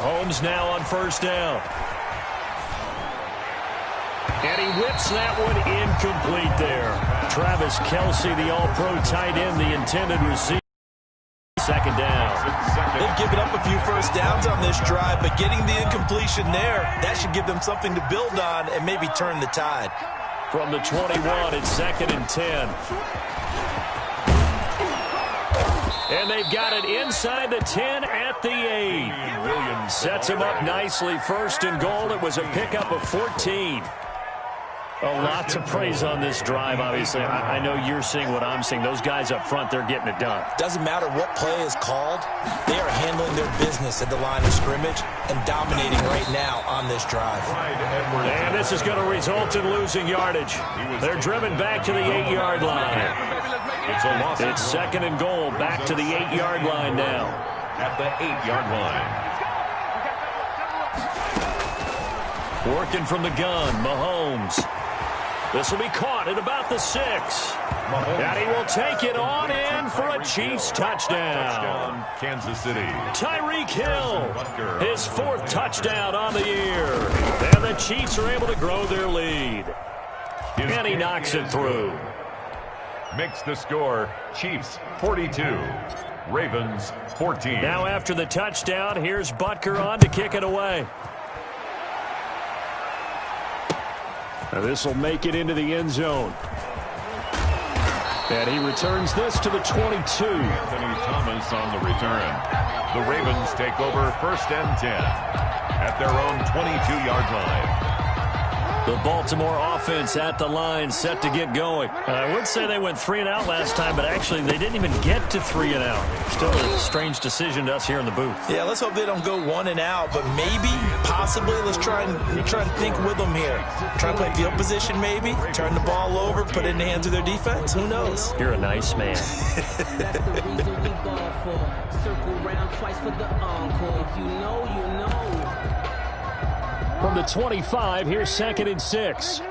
Mahomes now on first down. And he whips that one incomplete there. Travis Kelce, the all-pro tight end, the intended receiver. Second down. They've given up a few first downs on this drive, but getting the incompletion there, that should give them something to build on and maybe turn the tide. From the 21, it's 2nd and 10. And they've got it inside the 10 at the 8. Williams sets him up nicely. 1st and goal. It was a pickup of 14. A lot to praise on this drive, obviously. I know you're seeing what I'm seeing. Those guys up front, they're getting it done. Doesn't matter what play is called. They are handling their business at the line of scrimmage and dominating right now on this drive. And this is going to result in losing yardage. They're driven back to the 8-yard line. It's 2nd and goal, back to the 8-yard line now. At the 8-yard line. Working from the gun, Mahomes. This will be caught at about the 6. And he will take it on in for a Chiefs touchdown. Kansas City. Tyreek Hill, his 4th touchdown on the year. And the Chiefs are able to grow their lead. And he knocks it through. Makes the score Chiefs 42, Ravens 14. Now after the touchdown, here's Butker on to kick it away. Now this will make it into the end zone. And he returns this to the 22. Anthony Thomas on the return. The Ravens take over 1st and 10 at their own 22-yard line. The Baltimore offense at the line, set to get going. I would say they went 3 and out last time, but actually they didn't even get to 3 and out. Still a strange decision to us here in the booth. Yeah, let's hope they don't go 1 and out, but maybe, possibly, let's try and think with them here. Try to play field position maybe, turn the ball over, put it in the hands of their defense. Who knows? You're a nice man. From the 25, here's 2nd and 6.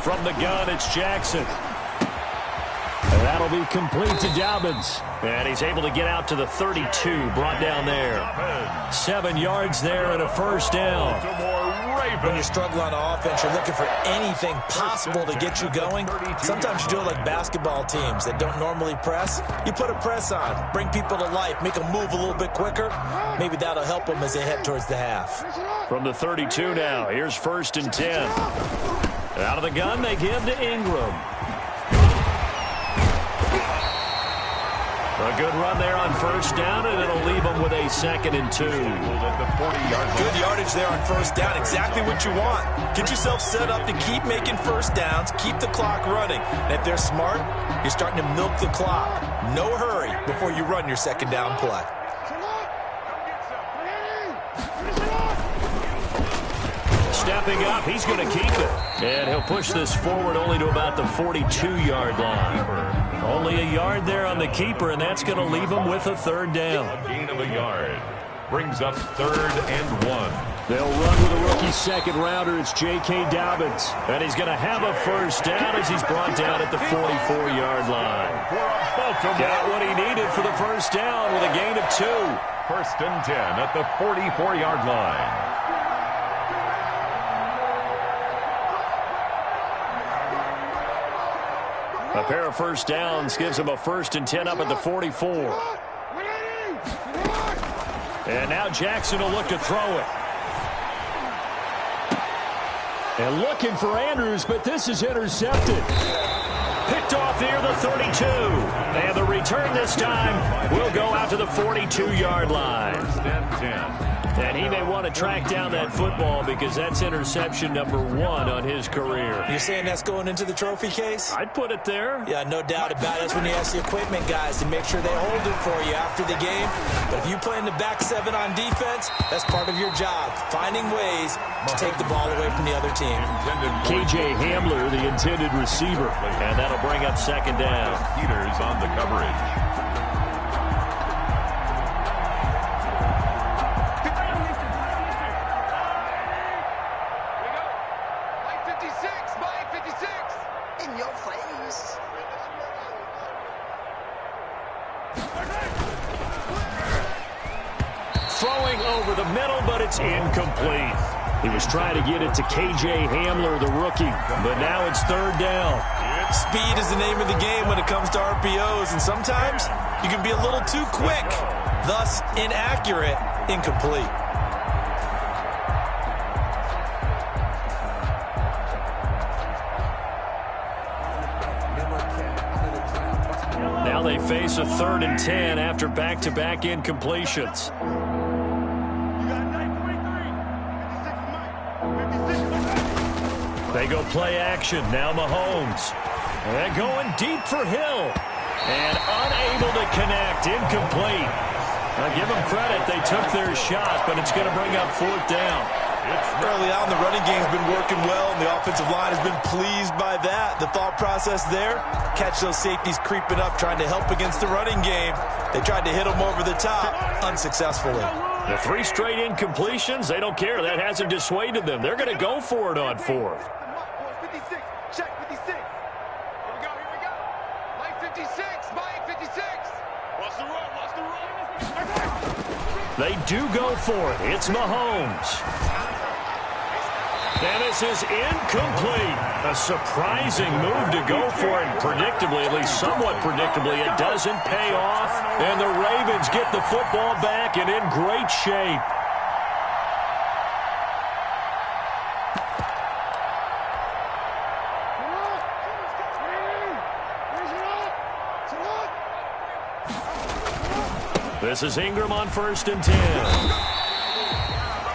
From the gun, it's Jackson. And that'll be complete to Dobbins. And he's able to get out to the 32, brought down there. 7 yards there and a first down. When you struggle on offense, you're looking for anything possible to get you going. Sometimes you do it like basketball teams that don't normally press. You put a press on, bring people to life, make them move a little bit quicker. Maybe that'll help them as they head towards the half. From the 32 now, here's 1st and 10. Out of the gun, they give to Ingram. A good run there on first down, and it'll leave them with a 2nd and 2. Good yardage there on first down. Exactly what you want. Get yourself set up to keep making first downs, keep the clock running. And if they're smart, you're starting to milk the clock. No hurry before you run your 2nd down play. Stepping up, he's going to keep it. And he'll push this forward only to about the 42-yard line. Only a yard there on the keeper, and that's going to leave him with a 3rd down. A gain of a yard. Brings up 3rd and 1. They'll run with a rookie 2nd-rounder. It's J.K. Dobbins. And he's going to have a first down as he's brought down at the 44-yard line. Got what he needed for the first down with a gain of 2. 1st and 10 at the 44-yard line. A pair of first downs gives him a 1st and 10 up at the 44. And now Jackson will look to throw it. And looking for Andrews, but this is intercepted. Picked off near the 32. And the return this time will go out to the 42-yard line. And he may want to track down that football because that's interception number 1 on his career. You're saying that's going into the trophy case? I'd put it there. Yeah, no doubt about it. That's when you ask the equipment guys to make sure they hold it for you after the game. But if you play in the back 7 on defense, that's part of your job, finding ways to take the ball away from the other team. KJ Hamler, the intended receiver. And that'll bring up 2nd down. Peters on the coverage. throwing over the middle, but it's incomplete. He was trying to get it to K.J. Hamler, the rookie, but now it's third down. Speed is the name of the game when it comes to RPOs, and sometimes you can be a little too quick, thus inaccurate, incomplete. Now they face a 3rd and 10 after back-to-back incompletions. They go play action. Now Mahomes. They're going deep for Hill. And unable to connect. Incomplete. I'll give them credit. They took their shot, but it's going to bring up 4th down. Early on, the running game's been working well, and the offensive line has been pleased by that. The thought process there, catch those safeties creeping up, trying to help against the running game. They tried to hit them over the top, unsuccessfully. The 3 straight incompletions, they don't care. That hasn't dissuaded them. They're going to go for it on 4th. 56, check 56. Here we go. Mike 56, Mike 56. Watch the run, watch the run. They do go for it. It's Mahomes. And this is incomplete. A surprising move to go for it. Predictably, at least somewhat predictably, it doesn't pay off. And the Ravens get the football back and in great shape. This is Ingram on 1st and 10.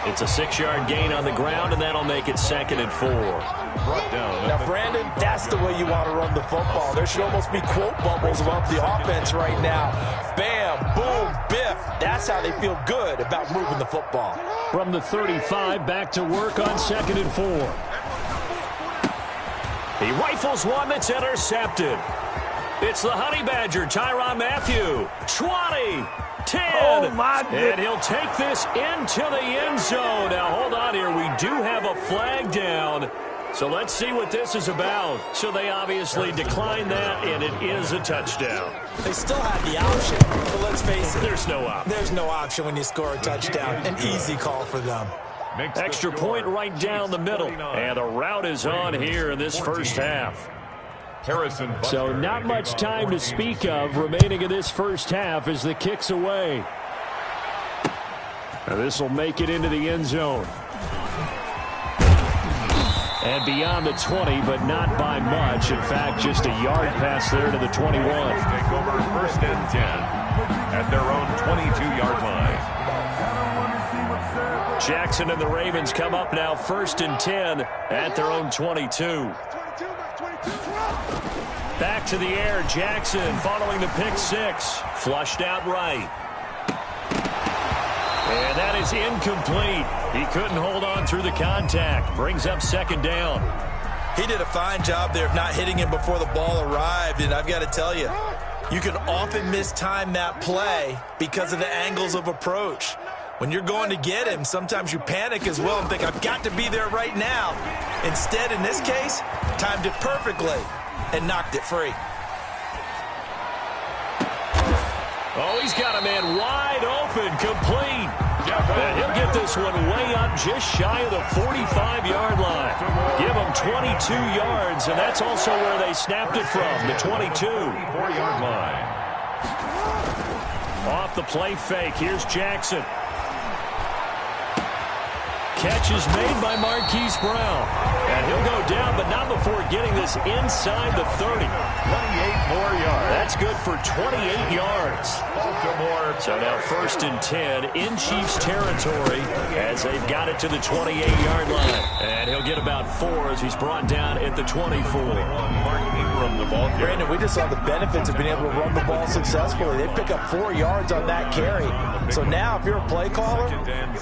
It's a 6-yard gain on the ground, and that'll make it 2nd and 4. Now, Brandon, that's the way you want to run the football. There should almost be quote bubbles about the offense right now. Bam, boom, biff. That's how they feel good about moving the football. From the 35, back to work on 2nd and 4. He rifles one that's intercepted. It's the Honey Badger, Tyrann Mathieu. 20. 10. Oh, my goodness. And he'll take this into the end zone. Now, hold on here. We do have a flag down. So let's see what this is about. So they obviously declined that, and it is a touchdown. They still had the option, but let's face it. There's no option. There's no option when you score a touchdown. An easy call for them. Extra point right down the middle. And the route is on here in this first half. So not much time to speak of remaining in this first half as the kick's away. Now this will make it into the end zone. And beyond the 20, but not by much. In fact, just a yard pass there to the 21. Take over 1st and 10 at their own 22-yard line. Jackson and the Ravens come up now 1st and 10 at their own 22. Back to the air, Jackson following the pick 6. Flushed out right. And that is incomplete. He couldn't hold on through the contact. Brings up 2nd down. He did a fine job there of not hitting him before the ball arrived, and I've got to tell you, you can often mistime that play because of the angles of approach. When you're going to get him, sometimes you panic as well and think, I've got to be there right now. Instead, in this case, timed it perfectly and knocked it free. Oh, he's got a man wide open, complete. And he'll get this one way up just shy of the 45-yard line. Give him 22 yards, and that's also where they snapped it from, the 22. 4-yard line. Off the play fake, here's Jackson. Catch is made by Marquise Brown. And he'll go down, but not before getting this inside the 30. 28 more yards. That's good for 28 yards. Baltimore. So now 1st and 10 in Chiefs territory as they've got it to the 28-yard line. And he'll get about 4 as he's brought down at the 24. Mark Ingram, the ball carrier. Brandon, we just saw the benefits of being able to run the ball successfully. They pick up 4 yards on that carry. So now if you're a play caller,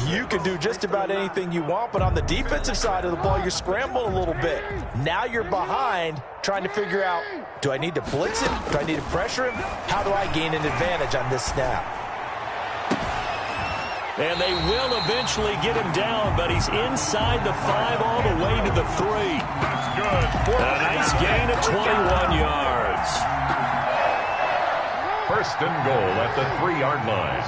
you can do just about anything you want. But on the defensive side of the ball, you're scrambling a little bit. Now you're behind trying to figure out, do I need to blitz him? Do I need to pressure him? How do I gain an advantage on this snap? And they will eventually get him down, but he's inside the 5 all the way to the 3. That's good. A nice gain of 21 yards. 1st and goal at the 3-yard line.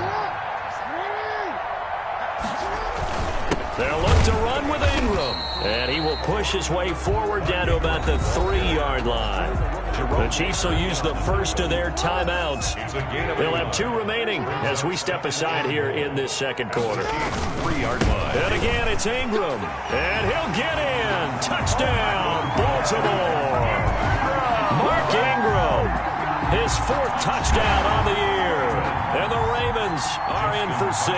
They'll look to run with Ingram. And he will push his way forward down to about the 3-yard line. The Chiefs will use the first of their timeouts. They'll have 2 remaining as we step aside here in this second quarter. 3-yard line. And again, it's Ingram. And he'll get in. Touchdown, Baltimore. Mark Ingram, his 4th touchdown on the year. And the Ravens are in for 6.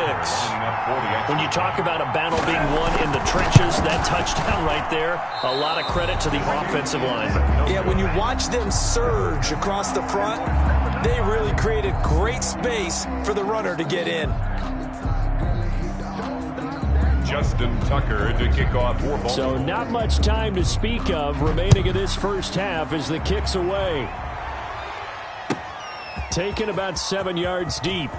When you talk about a battle being won in the trenches, that touchdown right there, a lot of credit to the offensive linemen. Yeah, when you watch them surge across the front, they really created great space for the runner to get in. Justin Tucker to kick off for Baltimore. So not much time to speak of remaining in this first half as the kick's away. Taken about 7 yards deep.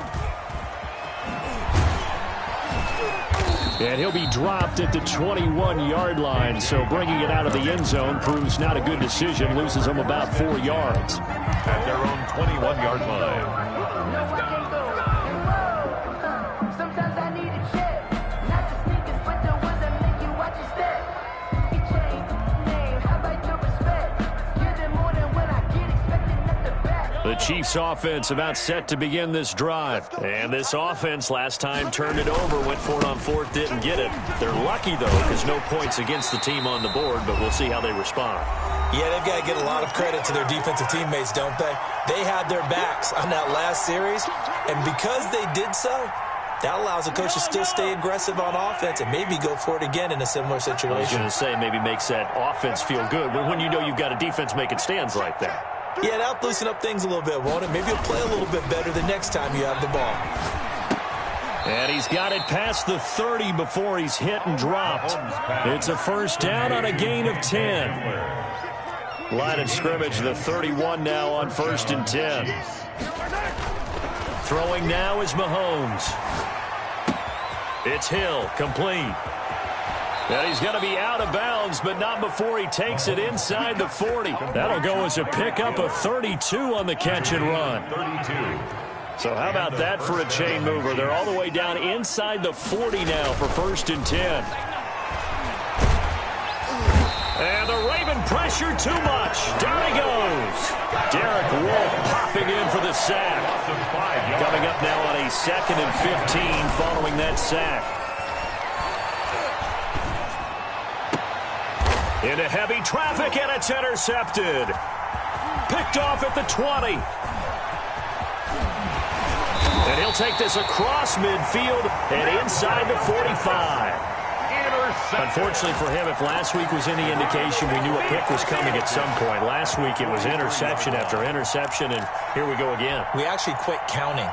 And he'll be dropped at the 21-yard line, so bringing it out of the end zone proves not a good decision. Loses him about 4 yards. At their own 21-yard line. Sometimes I need a check, not the sneakers, but the ones that make you watch your step. You change name, how about your respect? Give them more than when I get expected at the back. The Chiefs offense about set to begin this drive. And this offense last time turned it over, went for it on 4th, didn't get it. They're lucky, though, because no points against the team on the board, but we'll see how they respond. Yeah, they've got to get a lot of credit to their defensive teammates, don't they? They had their backs on that last series, and because they did so, that allows the coach to still stay aggressive on offense and maybe go for it again in a similar situation. I was going to say maybe makes that offense feel good, but when you know you've got a defense making stands like that. Yeah, that'll loosen up things a little bit, won't it? Maybe you'll play a little bit better the next time you have the ball. And he's got it past the 30 before he's hit and dropped. It's a first down on a gain of 10. Line of scrimmage, the 31 now on 1st and 10. Throwing now is Mahomes. It's Hill, complete. And he's going to be out of bounds, but not before he takes it inside the 40. That'll go as a pickup of 32 on the catch and run. 32. So how about that for a chain mover? They're all the way down inside the 40 now for 1st and 10. And the Raven pressure too much. Down he goes. Derek Wolfe popping in for the sack. Coming up now on a 2nd and 15 following that sack. Into heavy traffic, and it's intercepted. Picked off at the 20. And he'll take this across midfield and inside the 45. Unfortunately for him, if last week was any indication, we knew a pick was coming at some point. Last week it was interception after interception, and here we go again. We actually quit counting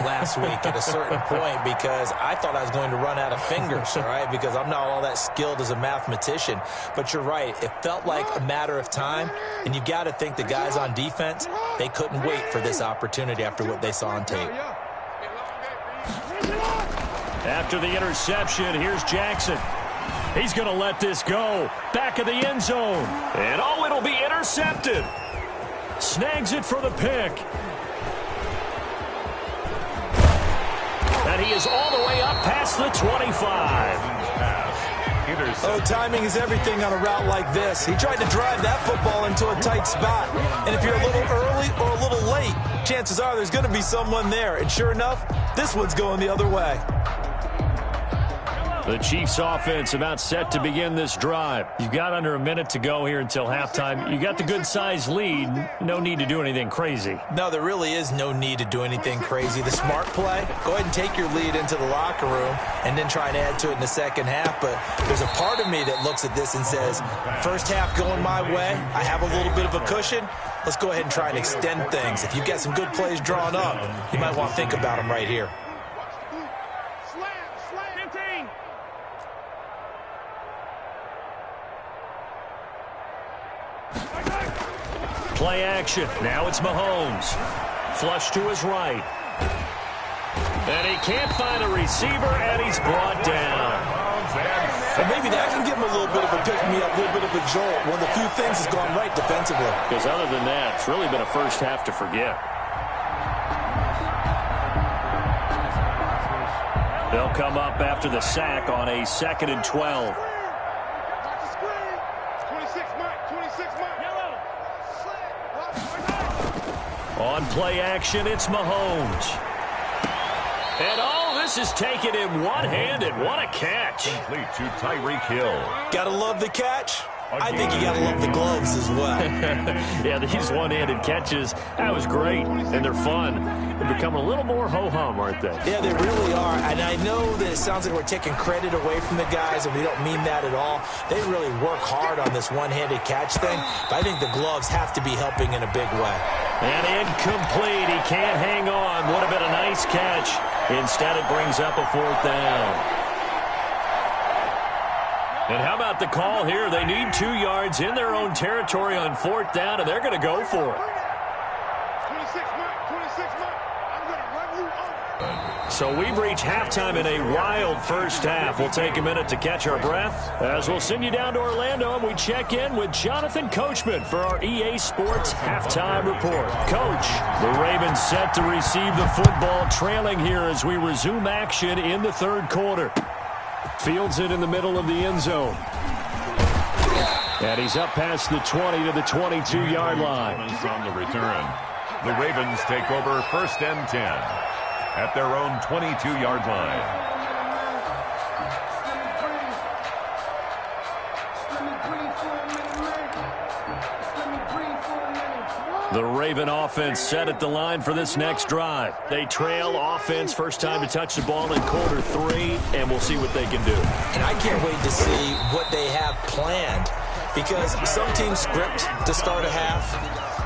last week at a certain point because I thought I was going to run out of fingers, all right, because I'm not all that skilled as a mathematician. But you're right. It felt like a matter of time, and you've got to think the guys on defense, they couldn't wait for this opportunity after what they saw on tape. After the interception, here's Jackson. He's going to let this go. Back of the end zone. And oh, it'll be intercepted. Snags it for the pick. And he is all the way up past the 25. Oh, timing is everything on a route like this. He tried to drive that football into a tight spot. And if you're a little early or a little late, chances are there's going to be someone there. And sure enough, this one's going the other way. The Chiefs offense about set to begin this drive. You've got under a minute to go here until halftime. You got the good-sized lead. No need to do anything crazy. No, there really is no need to do anything crazy. The smart play, go ahead and take your lead into the locker room and then try and add to it in the second half. But there's a part of me that looks at this and says, first half going my way, I have a little bit of a cushion. Let's go ahead and try and extend things. If you've got some good plays drawn up, you might want to think about them right here. Play action. Now it's Mahomes. Flush to his right. And he can't find a receiver, and he's brought down. And maybe that can give him a little bit of a pick-me-up, a little bit of a jolt. One of the few things has gone right defensively. Because other than that, it's really been a first half to forget. They'll come up after the sack on a 2nd and 12. Watch the screen. 26, Mike. 26, Mike. Yellow. On play action, it's Mahomes. And this is taken in one-handed. What a catch. Complete to Tyreek Hill. Gotta love the catch. I think you gotta love the gloves as well. Yeah, these one-handed catches, that was great, and they're fun. They're becoming a little more ho-hum, aren't they? Yeah, they really are, and I know that it sounds like we're taking credit away from the guys, and we don't mean that at all. They really work hard on this one-handed catch thing, but I think the gloves have to be helping in a big way. And incomplete. He can't hang on. Would have been a nice catch. Instead, it brings up a 4th down. And how about the call here? They need 2 yards in their own territory on 4th down, and they're going to go for it. 26, Mike. 26, Mike. I'm going to run you over. So we've reached halftime in a wild first half. We'll take a minute to catch our breath as we'll send you down to Orlando, and we check in with Jonathan Coachman for our EA Sports Halftime Report. Coach, the Ravens set to receive the football, trailing here as we resume action in the 3rd quarter. Fields it in the middle of the end zone. And he's up past the 20 to the 22-yard line. On the return. The Ravens take over 1st and 10 at their own 22-yard line. The Raven offense set at the line for this next drive. They trail offense, first time to touch the ball in quarter 3, and we'll see what they can do. And I can't wait to see what they have planned, because some teams script to start a half.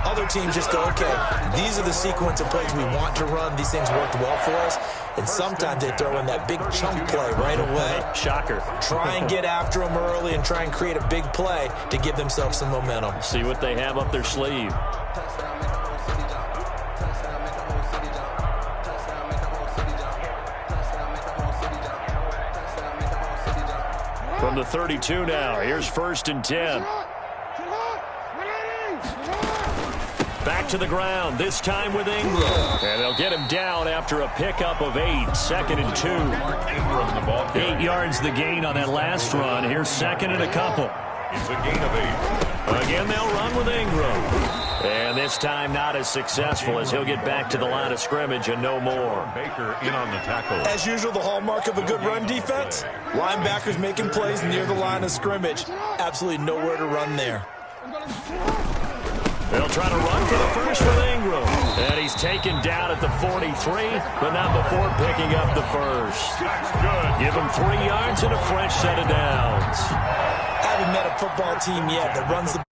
Other teams just go, okay, these are the sequence of plays we want to run. These things worked well for us. And sometimes they throw in that big chunk play right away. Shocker. Try and get after them early and try and create a big play to give themselves some momentum. See what they have up their sleeve. From the 32 now, here's 1st and 10. Back to the ground, this time with Ingram. And they'll get him down after a pickup of 8, 2nd and 2. Ingram, the ball 8 yards the gain on that last run. Here's 2nd and a couple. It's a gain of 8. Again, they'll run with Ingram. And this time not as successful as he'll get back to the line of scrimmage and no more. Baker in on the tackle. As usual, the hallmark of a good run defense, linebackers making plays near the line of scrimmage. Absolutely nowhere to run there. They'll try to run for the first with Ingram. And he's taken down at the 43, but not before picking up the first. That's good. Give him 3 yards and a fresh set of downs. I haven't met a football team yet that runs the